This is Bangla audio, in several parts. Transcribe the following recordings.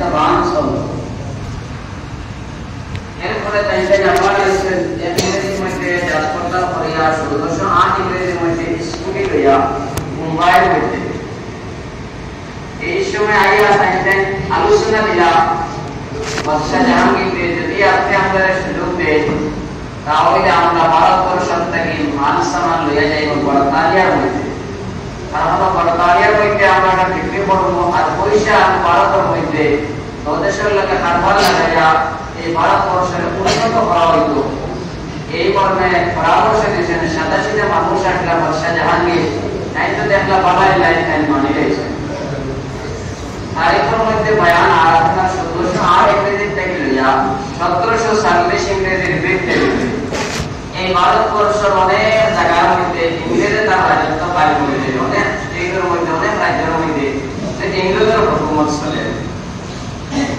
জবান চলতো। এরপরে তাইলে জাপান আসছেন ইংরেজির মধ্যে রাজপথটা করিয়া ১৬০৮ ইংরেজির মধ্যে স্কুটি লইয়া মুম্বাইয়ের মধ্যে এই সময় আইয়া তাইলে আলোচনা দিলা বাদশাহ জাহাঙ্গীর যদি আপনি আমাদের সুযোগ দেন তাহলে আমরা ভারতবর্ষ থেকে মান সম্মান লইয়া যাইব বড়তালিয়ার মধ্যে। আর আমরা বড়তালিয়ার মধ্যে আমরা বিক্রি করবো আর পয়সা ভারতের মধ্যে দেশের লোকে কারবার লাগাইয়া এই ভারতবর্ষের উন্নত করা হইত। এই মর্মে পরামর্শ দিয়েছেন সাদাসিধে মানুষ আসলা বাদশাহ জাহাঙ্গীর নাই তো দেখলা বাবাই লাইন মানি রয়েছে। তারিখের মধ্যে বয়ান আর আপনার ১৬০৮ ইংরেজির থেকে লইয়া ১৭৪৬ ইংরেজির বৃত্তে এই ভারতবর্ষের অনেক জায়গার মধ্যে ইংরেজি তার রাজত্ব পালন করেছে। অনেক স্টেটের মধ্যে অনেক রাজ্যের মধ্যে ইংরেজের হুকুমত চলে।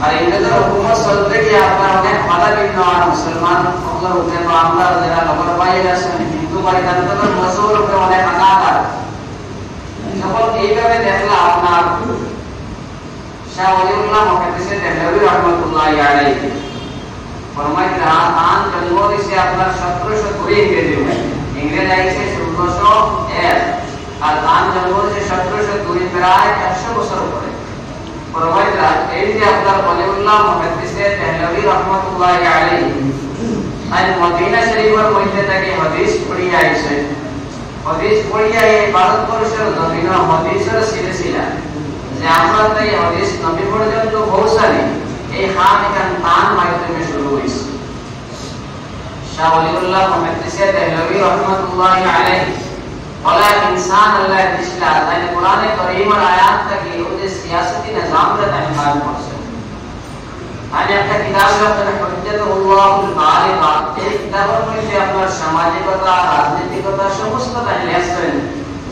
আর ইংরেজের হুকুমত চলতে গিয়ে আপনার অনেক বাধা বিঘ্ন আর মুসলমান সকলের উপরে বা আমরা যারা নগর বাইরে আছেন হিন্দু বাড়ি তাদের মজুর উপরে অনেক আঘাত। যখন এইভাবে দেখলা আপনার শাহ ওলিউল্লাহ মুহাদ্দিস দেহলভী রাহমাতুল্লাহি আলাইহি ফরমায় রাহান জন্ম দিছে আপনার ১৭০২ ইংরেজি में ইংরেজি আইছে ১৬০১ আর দান জন্ম দিছে ১৭০২ প্রায় ১০০ বছর পরে। ফরমায় এই যে আপনার ওলিউল্লাহ মুহাদ্দিস দেহলভী রাহমাতুল্লাহি আলাইহি আই মদিনা শরীফের মধ্যে থেকে হাদিস পড়িয়া আইছে। হাদিস পড়িয়া এই ভারতবর্ষের জমিন হাদিসের সিলসিলা যে আমরা তাই হাদিস নবী পর্যন্ত পৌঁছানি এই খান এখান তান মাধ্যমে শুরু হয়েছে। শাহ ওলিউল্লাহ মুহাদ্দিস দেহলভী রাহমাতুল্লাহি আলাইহি বলা ইনসান আল্লাহ দিশলা তাই কোরআনে কারীমের আয়াত থেকে ওই সিয়াসতি নিজামটা তাই কাজ করছে। আমি একটা কিতাব আছে হুজ্জাতুল্লাহুল বালিগা এই কিতাবের মধ্যে আপনার সামাজিকতা রাজনৈতিকতা সমস্ত তাই লেখছেন।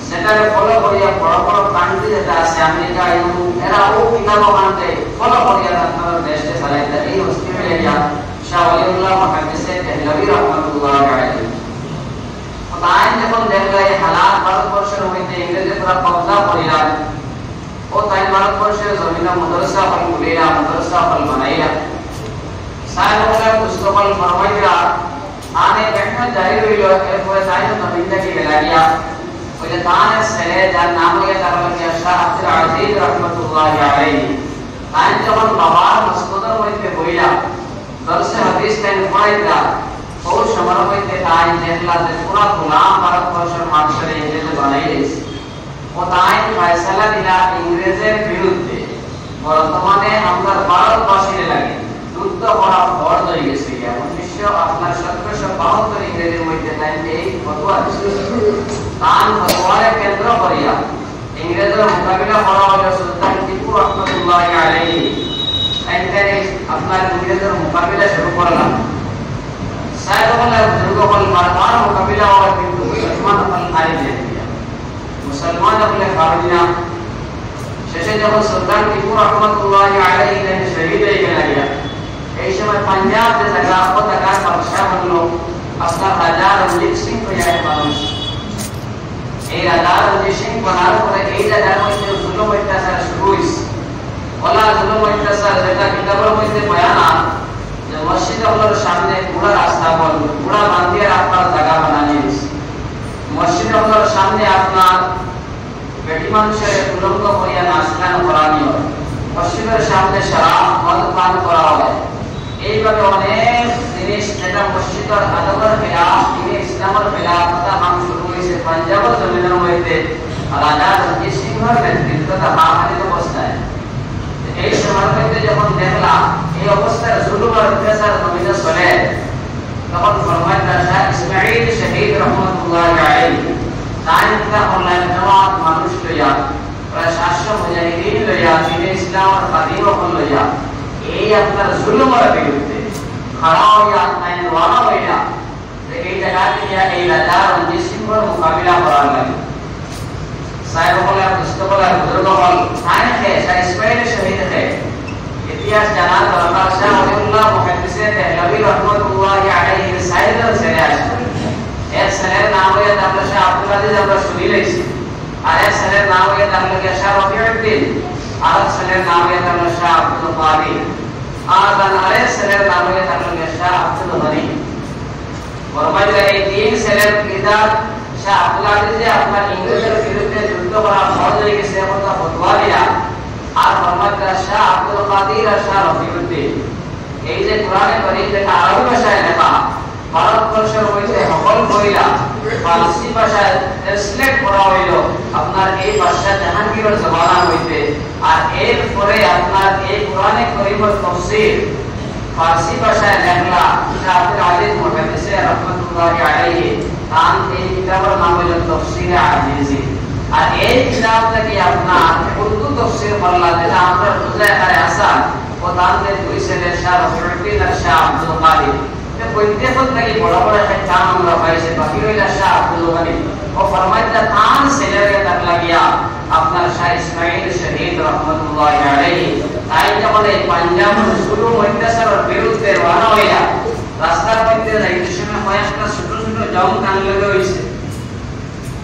সেটাকে ফলো করিয়া বড় বড় কান্ট্রি যেটা আছে আমেরিকা ইউরোপ এরা ও কিতাব মানতে ফলো করিয়া তাদের দেশে চালাইতে এই অস্ট্রেলিয়া শাহ ওলিউল্লাহ মুহাদ্দিস দেহলভী রাহমাতুল্লাহি আলাইহি তাই যখন দেখলা এই হালাত ভারতবর্ষের মধ্যে ইংরেজের পুরা কবজা করিলা ও তাই ভারতবর্ষের জমিনে মাদ্রাসা হল খুলিলা মাদ্রাসা হল বানাইলা সাহেবরা পুস্তকল ফরমাইলা আনে মেহনত জারি হইল। এরপরে তাই নবীনকে গেলাইয়া ওইটা তার ছেলে যার নাম হয়ে তার হচ্ছে শাহ আব্দুল আজিজ রাহমাতুল্লাহি আলাইহি তাই যখন বাবার মসজিদের মধ্যে বইলা দরসে হাদিস তাই পড়াইলা ও সময় মধ্যে তাই দেখলা যে পুরা গোলাম ভারতবর্ষের মানুষের ইংরেজি বানাই দিয়েছে। ও তাই ফয়সালা দিলা ইংরেজের বিরুদ্ধে বর্তমানে আমরা ভারতবাসীর লাগে যুদ্ধ করা ফরজ হয়ে গেছে। ১৯৭২ ইংরেজির মধ্যে তাই এই ফতোয়া দিয়েছে। তান ফতোয়ারে কেন্দ্র করিয়া ইংরেজের মোকাবিলা করা হলো সুলতান টিপু রহমতুল্লাহি আলাইহি। এইখানে আপনার ইংরেজের মোকাবিলা শুরু করলাম। সাহেবরা বুজুর্গগণ বারবার মোকাবিলা হওয়ার কিন্তু মুসলমান হল হারিয়ে দিয়া মুসলমান হলে পারবিনা। শেষে যখন সুলতান টিপু রহমতুল্লাহি আলাইহি শহীদ হয়ে গেলেন এই সময় পাঞ্জাব যে জায়গা ও জায়গার বাদশাহ হলো আপনার রাজা রঞ্জিত সিং হইয়া মানুষ। এই রাজা রঞ্জিত সিং বনার পরে এই জায়গার মধ্যে জুলুম অত্যাচার শুরু হয়েছে। বলা জুলুম অত্যাচার যেটা কিতাবের মধ্যে বয়ান যে মসজিদগুলোর সামনে পুরা রাস্তা বল পুরা বান্ধিয়ে আপনার জায়গা বানানো হয়েছে। মসজিদগুলোর সামনে আপনার বেটি মানুষের উলঙ্গ করিয়া নাচ গান করানি হয়। মসজিদের সামনে শরাব মদ পান করা হয়। এইভাবে অনেক জিনিস যেটা মসজিদের আদবের খেলাফ দিনে ইসলামের খেলাফ নাম শুরু হয়েছে পাঞ্জাবের জমিনের মধ্যে রাজা রঞ্জিত সিংহের নেতৃত্বে মহামারীর অবস্থায়। এই সময়ের মধ্যে যখন দেখলাম এই অবস্থায় জুলুম আর অত্যাচার জমিনে চলে তখন ফরমাইল শাহ ইসমাইল শহীদ রহমতুল্লাহি আলাইহি তাই অনলাইন জামাত মানুষ লইয়া প্রায় ৭০০ মুজাহিদিন লইয়া দিনে ইসলামের কাদিম লইয়া এই আপনার জুলুমের বিরুদ্ধে খাড়া হইয়া আইন ওয়ালা হইয়া এই জায়গাতে এই রাজা রঞ্জিত সিংহের মোকাবিলা করার লাগে। সাহেবরা পুস্তকলা বুজুর্গ হল তাই শাহ ইসমাইল শহীদ ইতিহাস জানার দরকার। শাহ ওলিউল্লাহ মুহাদ্দিস দেহলভী রাহমাতুল্লাহি আলাইহি সাইয়েদের ছেলে আসবে। এক ছেলের নাম হয়ে তাহলে শাহ আব্দুল আজিজ আমরা শুনি লইছি। আর এক ছেলের নাম হয়ে তাহলে শাহ রফিউদ্দিন। আর ছেলের নাম হলো শাহ আব্দুল কাদির, আর তার আরেক ছেলের নাম হলো শাহ আব্দুল গনি। ফরমাইলেন এই তিন ছেলের পিতা শাহ আব্দুল আজিজ যে আপনার ইংরেজের বিরুদ্ধে যুদ্ধ করা ফরজ হয়ে গেছে কথা ফতোয়া দিয়া, আর ফরমাইলেন শাহ আব্দুল কাদির আর শাহ রফিউদ্দিন এই যে কোরআনে কারীম যেটা আরবি ভাষায় লেখা, ভারতবর্ষের মধ্যে সকল বইলা ফার্সি ভাষায় ট্রান্সলেট করা হইল আপনার এই ভাষা জাহাঙ্গীরের জমানা হইতে। আর এরপরে আপনার এই কোরআনে কারীমের তাফসীর ফার্সি ভাষায় লেখলা শাহ আব্দুল আজিজ মুহাদ্দিস রাহমাতুল্লাহি আলাইহি, তার এই কিতাবের নাম হলো তাফসীরে আজিজি। আর এই কিতাবটাকে আপনার উর্দু তাফসীর করলা যেটা আমরা বুঝাই আরে আসান ও তাতে দুই ছেলে শাহ রফিউদ্দিন আর শাহ আব্দুল কাদির। প্রত্যেকত থেকে বড় বড় একটা নাম আমরা পাইছে, বাকি রইলা শাহ আব্দুল গনি। ও ফরমাইতা তার ছেলেরে তাক লাগিয়া আপনার শাহ ইসমাইল শহীদ রহমাতুল্লাহি আলাইহি তাই যখন এই পাঞ্জাবের শুরু অত্যাচারের বিরুদ্ধে রওনা হইয়া রাস্তার মধ্যে যাইতে সময় কয়েকটা ছোট ছোট জং কান লেগে হইছে।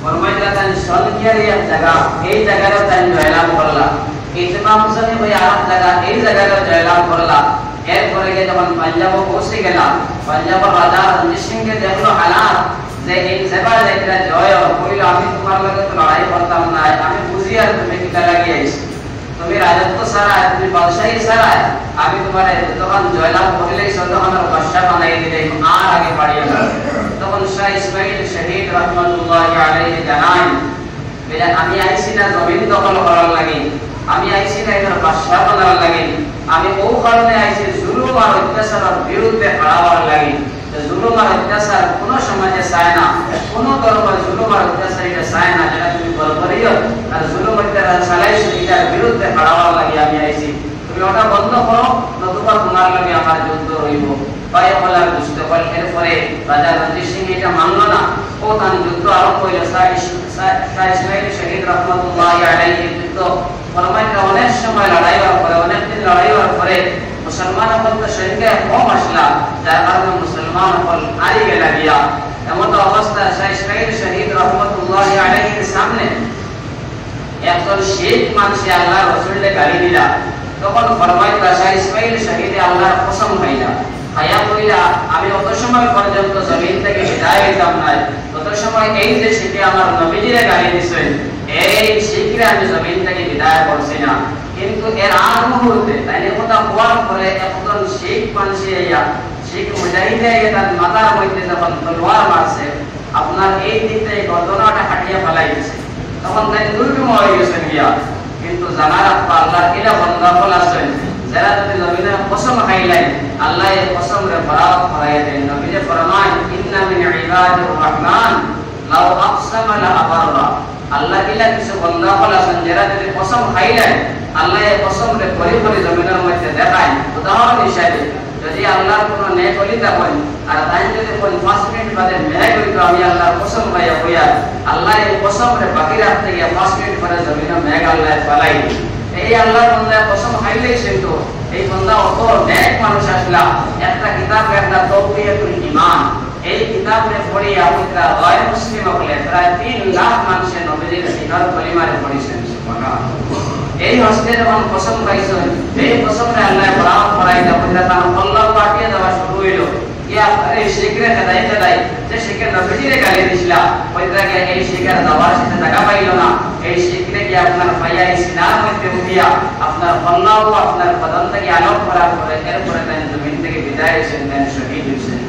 ফরমাইতা তান সলকিয়ারি এক জায়গা, এই জায়গাটা তান জয়লাভ করলা। ইতমাম হোসেন ভাই আর জায়গা, এই জায়গাটা জয়লাভ করলা। এরপরে গিয়ে যখন পাঞ্জাব পৌঁছে গেলাম, পাঞ্জাবের রাজা রঞ্জিত সিংকে দেখলো হালাত যে এই জায়গায় একটা জয় কইল, আমি তোমার লগে তো লড়াই করতাম না, আমি বুঝি আর তুমি কিটা লাগিয়ে আইছ, তুমি রাজত্ব ছাড়াই, তুমি বাদশাহী ছাড়াই আমি তোমার যখন জয়লাভ করিলেই তখন বাদশাহ বানাই দিলে আর আগে বাড়িয়ে গেল। তখন শাহ ইসমাইল শহীদ রহমাতুল্লাহি আলাইহি জানাই বলে আমি আইছি না জমিন দখল করার লাগে, আমি আইছি না এর বাদশাহ বানার লাগে, আমি ও কারণে আইছি জুলুম আর অত্যাচারের বিরুদ্ধে হারাবার লাগে। জুলুম আর অত্যাচার কোন সমাজে চায় না, কোন ধর্মের জুলুম আর অত্যাচার এটা চায় না, যেটা তুমি বলবরিও আর জুলুম অত্যাচার চালাইছো এটার বিরুদ্ধে হারাবার লাগে আমি আইছি। তুমি ওটা বন্ধ করো, নতুবা তোমার লাগে আমার যুদ্ধ হইব। পায়ে বলার দুষ্ট বল। এরপরে রাজা রঞ্জিত সিং এটা মানলো না, ও তার যুদ্ধ আরম্ভ হইল। শাহ ইসমাইল শহীদ রহমাতুল্লাহি আলাইহি যুদ্ধ ফরমাইতে অনেক সময় লড়াই হওয়ার পরে, অনেকদিন লড়াই হওয়ার পরে মুসলমান হল সংখ্যা কম আসলা, যার কারণে মুসলমান হল হারিয়ে গেলা গিয়া। এমন অবস্থা শাহ ইসমাইল শহীদ রহমাতুল্লাহি আলাইহির সামনে একজন শেখ মানুষ আল্লাহ রাসূলকে গালি দিলা। তখন ফরমাইতা শাহ ইসমাইল শহীদ আল্লাহর কসম খাইলা, খাইয়া কইলা আমি অত সময় পর্যন্ত জমিন থেকে বিদায় হইতাম না, তত সময় এই যে শেখে আমার নবীজিরে গালি দিছেন এই শেখরে আমি জমিন থেকে বিদায় করছি না। কিন্তু এর আগ মুহূর্তে তাই কথা হওয়ার পরে একজন শেখ মানুষ আইয়া শেখ মুজাহিদে তার মাথার মধ্যে যখন তলোয়ার মারছে, আপনার এই দিক থেকে গর্দনাটা কাটিয়া ফেলাই দিছে, তখন তাই দুর্গম হয়ে গেছেন গিয়া। কিন্তু জানার আল্লাহর কিলা বন্ধা ফল আছেন, যারা যদি জমিনের কসম খাইলেন আল্লাহ এই কসম রে বরাবর করাইয়া দেন। নবীজি ফরমান ইন্না মিন ইবাদির রহমান লাউ আকসামা লা আবাররা। আল্লাহ কিলা কিছু বন্ধা ফল আছেন যারা যদি কসম খাইলেন আল্লাহ এই কসম রে পরি জমিনের মধ্যে দেখায়। উদাহরণ হিসাবে যদি আল্লাহর কোনো নেক ওলি থাকেন আর তাই যদি কোন 5 মিনিট বাদে মেঘ হইতো আমি আল্লাহর কসম খাইয়া কইয়া আল্লাহ এই কসম রে বাকি রাখতে গিয়ে 5 মিনিট পরে জমিনে মেঘ আল্লাহ ফলাই। এই আল্লাহর বান্দা কসম খাইলেই কিন্তু এই বান্দা অত নেক মানুষ আসলা। একটা কিতাব একটা তাওহীদুল ঈমান, এই কিতাবে পড়ি আমরা গায়র মুসলিম হলে প্রায় 3 লাখ মানুষের নবীজির সিগার কলিমারে পড়িছেন। সুবহানাল্লাহ। এই হস্তে যখন কসম খাইছেন এই কসমরে আল্লাহ বরাবর করাই দাও, এটা তার আল্লাহ পাঠিয়ে দেওয়া শুরু হইল। ইয়া এই শিখরে কাদাই যে শিখে নবীজিরে গালি দিছিলা ওইটাকে এই শিখের দাওয়ার সাথে জায়গা পাইল না। এই শিখরে কি আপনার ভাইয়া সিনার মধ্যে উঠিয়া আপনার আল্লাহ আপনার বদন থেকে আলোক করার পরে এরপরে তাই জমিন থেকে বিদায় হয়েছেন, তাই শহীদ হয়েছেন।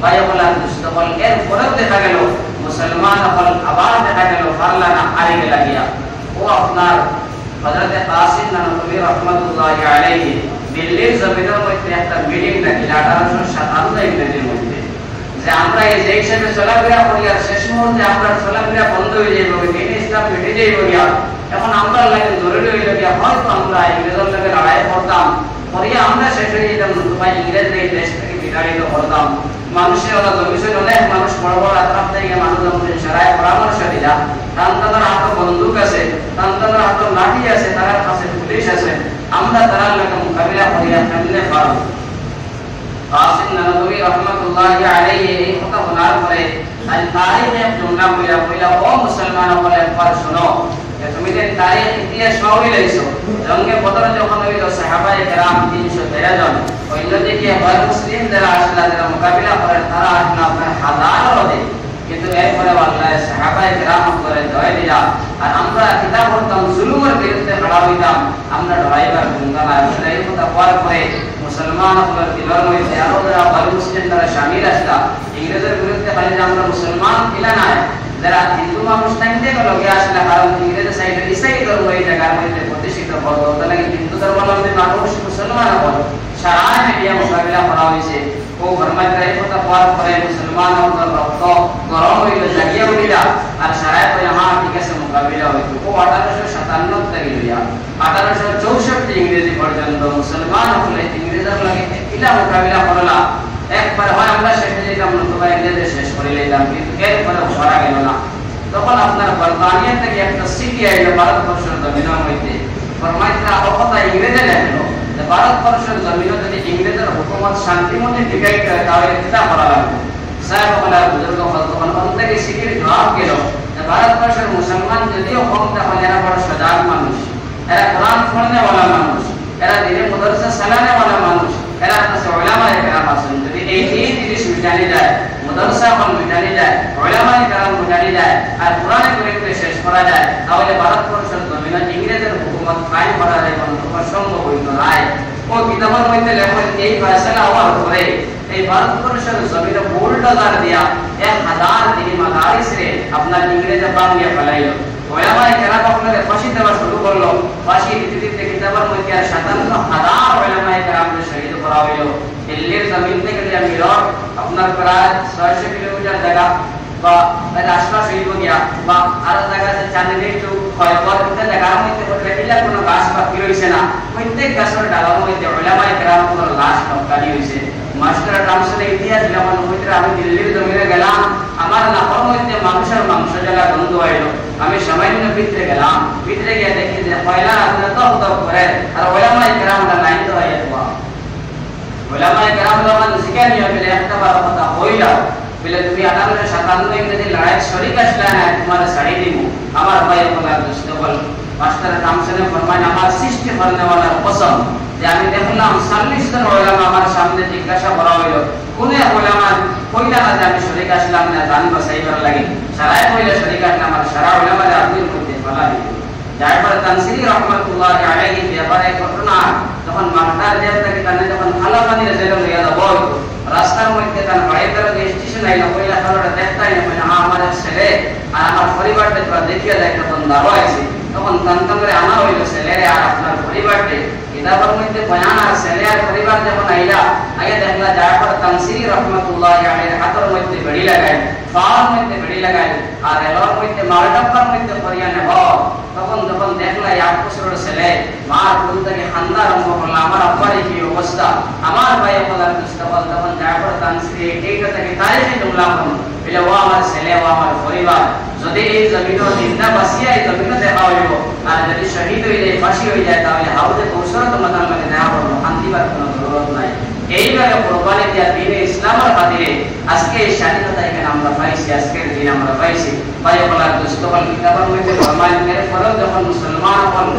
ভাইয়া বলার দুষ্ট বল এরপরে দেখা গেল মুসলমান হল আবার দেখা গেল পারলা না, হারিয়ে গেলা গিয়া। ও আপনার হযরত কাসিম নানবী রাহমাতুল্লাহি আলাইহি দিল্লির জমিনের মধ্যে একটা মিটিং ডাকিল 1857 ইংরেজির মধ্যে, যে আমরা এই যে হিসেবে চলাফেরা করি আর শেষ মুহূর্তে আমরা চলাফেরা বন্ধ হয়ে যাইব, দিন ইসলাম মিটে যাইব গিয়া। এখন আমরা লাগে জরুরি হইল গিয়া হয়তো আমরা ইংরেজের লগে লড়াই করতাম, করিয়া আমরা শেষ হয়ে যেতাম, নতুবা ইংরেজরা এই দেশ থেকে বিতাড়িত করতাম। মানুষের ওরা জমিছেন অনেক মানুষ বড় বড় আতরাফ থেকে মানুষ সারায় পরামর্শ দিলা, তাদের হাতে বন্দুক আছে, তাদের হাতে লাঠি আছে, তার কাছে পুলিশ আছে, আমরা তার লগে মোকাবিলা করিয়া ফেললে পারব। কাসিম নানবী রাহমাতুল্লাহি আলাইহি এই কথা বলার পরে আল তারিখে জুমলা কইলা ও মুসলমান বলে একবার শুনো, তুমি যে তারিখ ইতিহাস পাওয়াই লাইছো জঙ্গে বদর যখন হইল সাহাবায়ে কেরাম 313 জন অন্যদিকে গैर মুসলিম যারা আসলে যারা মোকাবিলা করেন তারা আসলে আপনার হাজার অধিক কিন্তু এরপরে আল্লাহ সাহাবায়ে কেরাম করে জয় দিলা আর আমরা কিতাব পড়তাম জুলুমের বিরুদ্ধে লড়া হইতাম আমরা ডরাইবার গুণগান আসলে এই কথা পড়ার পরে মুসলমান হওয়ার দিবার মধ্যে আরো যারা গैर মুসলিম তারা শামিল আসলা ইংরেজের বিরুদ্ধে খালি যে আমরা মুসলমান কিলা না যারা হিন্দু মানুষ থাকতে লগে আসলে কারণ ইংরেজ সাইডে ইসাই ধর্ম এই জায়গার মধ্যে প্রতিষ্ঠিত হতো তাহলে হিন্দু ধর্মাবলম্বী মানুষ মুসলমান হল সারা মিডিয়া মোকাবিলা করা হয়েছে ও ফরমাইতে কথা পড়ার পরে মুসলমান হওয়ার রক্ত গরম হইল জাগিয়ে উঠিলা আর সারা কইলা হ্যাঁ ঠিক আছে মোকাবিলা হইতো ও 1857 থেকে লইয়া 1864 ইংরেজি পর্যন্ত মুসলমান হলে ইংরেজের লাগে ইলা মোকাবিলা করলা একবার হয় আমরা শেষে যেতাম নতুবা ইংরেজি শেষ করে নিলাম কিন্তু এরপরে ধরা গেল না তখন আপনার বর্তমানিয়া থেকে একটা সিটি আইলো ভারতবর্ষের জমিনের মধ্যে ফরমাইতে কথা ইংরেজি লেখলো যে ভারতবর্ষের জমিনে যদি ইংরেজের হুকুমত শান্তিমতে টিকাই করে তাহলে কিতা করা লাগবে সাহেব বলা বুজুর্গ তখন অন্তকে সিটির জবাব গেল যে ভারতবর্ষের মুসলমান যদিও কম তাহলে এরা বড় সজাগ মানুষ এরা কোরআন পড়নেওয়ালা মানুষ এরা দিনে মাদ্রাসা চালানেওয়ালা মানুষ এরা কাছে উলামায়ে কেরাম আছেন যদি এই জিনিস মিটানি যায় মাদ্রাসা কোন মিটানি যায় উলামায়ে কেরাম মিটানি যায় আর কোরআনে করিমকে শেষ করা যায় তাহলে ভারতবর্ষের জমিনে ইংরেজের হুকুমত কায়েম করা যায় কোনো সম্ভব হইতো না ও কিতাবের মধ্যে লেখেন এই ফয়সালা হওয়ার পরে এই ভারতবর্ষের জমিনে বুলডোজার দিয়া 1000 দিন মাদারিস রে আপনার ইংরেজে বাংলা ফেলাইলো উলামায়ে কেরাম আপনাদের ফাঁসি দেওয়া শুরু করলো ফাঁসি দিতে দিতে কিতাবের মধ্যে 57000 উলামায়ে কেরামকে শহীদ করা হইলো দিল্লির জমিন থেকে মিরর আপনার প্রায় 600 কিলোমিটার জায়গা বা আশপাশ হইব গিয়া বা আর জায়গাতে চাঁদনি চৌক খয়বর ইত্যাদি জায়গার মধ্যে ঘটলে কোনো গাছ বাকি রয়েছে না প্রত্যেক গাছের ডালার মধ্যে উলামায়ে কেরামের লাশ লটকানি হয়েছে মাস্টার ট্রান্সলেট ইতিহাস যেমন হইতে আমি দিল্লির জমিনে গেলাম আমার নাকের মধ্যে মানুষের মাংস জ্বালা গন্ধ আইলো আমি সামান্য ভিতরে গেলাম ভিতরে গিয়ে দেখি যে পয়লা রাতে তো হতো করে আর উলামায়ে কেরামরা নাই তো হয় উলামায়ে কেরাম যখন শিক্ষা নিয়ে বলে একটা বার কথা হইলা বলে তুমি 1857 ইংরেজি লড়াই শরীক আসলে না তোমার শাড়ি দিব আমার ভাই বলার দোস্ত বল মাস্টার ট্রান্সলেট ফরমান আমার সৃষ্টি করনেওয়ালা কসম যে আমি দেখলাম 40 জন উলামা আমার সামনে জিজ্ঞাসা করা হইল কোনে উলামা কইলা না যে আমি শরীক আসলাম না জান বাসাইবার লাগি সারাই কইলা শরীক আসলাম আমার সারা উলামা আব্দুল মধ্যে বলা দিল যারপর তানসিরি রহমাতুল্লাহি আলাইহি ব্যাপারে ঘটনা যখন মাস্টার জেল থেকে তানে যখন খালা পানির জেলে লইয়া যাব রাস্তার মধ্যে তার বাড়িতে যে স্টেশন আইলা কইলা তাহলে দেখতাই না কইলা আমার ছেলে আর আমার পরিবারটা তো দেখিয়া যায় তখন দাঁড়ো আছে তখন তখন করে আনা হইল ছেলে আর আপনার পরিবারটি কিতাবের মধ্যে বয়ান আর ছেলে আর পরিবার যখন আইলা আগে দেখলা যারপর তানসিরি রহমাতুল্লাহি আলাইহি হাতের মধ্যে বেড়ি লাগাই পায়ের মধ্যে বেড়ি লাগাই আর এলোর মধ্যে মারডাপার মধ্যে করিয়া নেব তখন যখন দেখলা 8 বছরের ছেলে মার কোল থেকে কান্না আরম্ভ করলো আমার আব্বার কি অবস্থা আমার ভাই বলার চেষ্টা করল তখন যারপর তানসিরি এইটা থেকে তারিখে জমলা করলো বলে ও আমার ছেলে ও আমার পরিবার যদি এই জমিনে জিন্দা বাসিয়া এই জমিনে দেখা হইব আর যদি শহীদ হয়ে যায় ফাঁসি হয়ে যায় তাহলে হাউজে কৌশল তোমাদের লাগে দেখা করবো শান্তিবার কোনো জরুরত নাই এইভাবে কোরবানি দিয়া দিনে ইসলামের খাতিরে আজকে এই স্বাধীনতা এখানে আমরা পাইছি আজকের দিন আমরা পাইছি ভাই বলার দোস্ত বল কিতাবের মধ্যে ফরমান এরপরেও যখন মুসলমান হল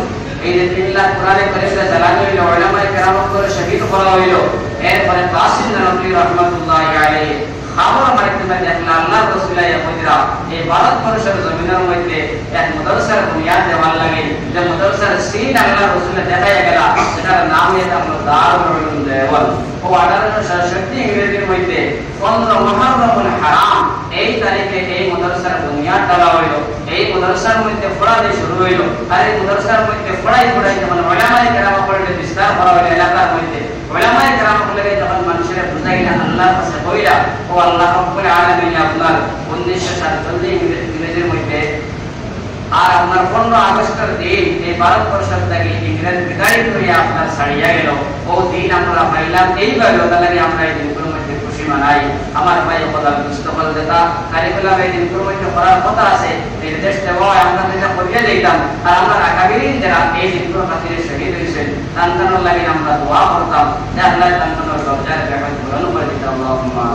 এই যে 3 লাখ কোরআনে করিমটা জ্বালানো হইল উলামায়ে কেরাম করে শহীদ করা হইল এরপরে কাসিম নবী রাহমাতুল্লাহি আলাইহি খাবার মাধ্যমে দেখলা আল্লাহর রাসূল ইয়াকুদরা এই ভারতবর্ষের জমিনের মধ্যে এক মাদ্রাসার বুনিয়াদ দেওয়ার লাগে যে মাদ্রাসার সিন আল্লাহর রাসূল দেখায়া গেল সেটার নাম এটা আমরা দারুল উলুম দেওয়াল ও 1867 ইংরেজির মধ্যে 15 মুহররমুল হারাম এই তারিখে এই মাদ্রাসার বুনিয়াদ দেওয়া হইল এই মাদ্রাসার মধ্যে পড়াতে শুরু হইল আর এই মাদ্রাসার মধ্যে পড়াই যখন উলামায়ে কেরাম পড়লে বিস্তার করা হইল এলাকার মধ্যে উলামায়ে কেরাম বলে যখন মানুষের বুঝাইলা আল্লাহর কাছে কইলা ও আল্লাহ রাব্বুল আলামিন আপনার 1947 ইংরেজির মধ্যে আর আপনার 15 আগস্টের দিন এই ভারতবর্ষের থেকে ইংরেজ বিদায় করে আপনার ছাড়িয়া গেল ও দিন আমরা পাইলাম এইভাবে তাহলে আমরা এই দিনগুলোর মধ্যে খুশি মানাই আমার ভাই খোদার মুস্তফল দেতা কারিকুলাম এই দিনগুলোর মধ্যে করার কথা আছে নির্দেশ দেওয়া আমরা যেটা করিয়া দিতাম আর আমরা আগামীদিন যারা এই দিনগুলোর খাতিরে শহীদ হয়েছেন তান্তানোর লাগে আমরা দোয়া করতাম যে আল্লাহ তান্তানোর দরজার ব্যাপারে পূরণ করে দিতাম আল্লাহুম্মা